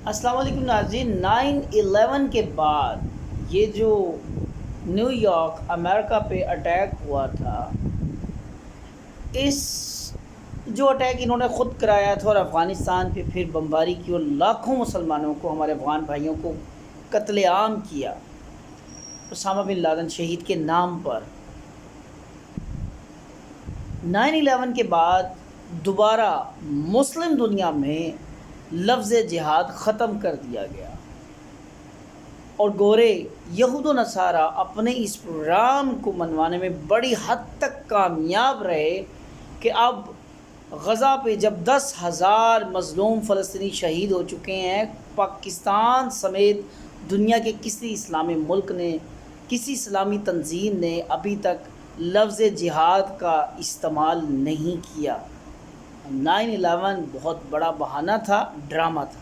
السلام علیکم ناظرین۔ 9/11 کے بعد یہ جو نیو یارک امریکہ پہ اٹیک ہوا تھا، اس جو اٹیک انہوں نے خود کرایا تھا اور افغانستان پہ پھر بمباری کی اور لاکھوں مسلمانوں کو، ہمارے افغان بھائیوں کو قتل عام کیا اسامہ بن لادن شہید کے نام پر۔ 9/11 کے بعد دوبارہ مسلم دنیا میں لفظ جہاد ختم کر دیا گیا اور گورے یہود و نصارہ اپنے اس پروگرام کو منوانے میں بڑی حد تک کامیاب رہے کہ اب غزہ پہ جب 10,000 مظلوم فلسطینی شہید ہو چکے ہیں، پاکستان سمیت دنیا کے کسی اسلامی ملک نے، کسی اسلامی تنظیم نے ابھی تک لفظ جہاد کا استعمال نہیں کیا۔ 9/11 بہت بڑا بہانہ تھا، ڈرامہ تھا۔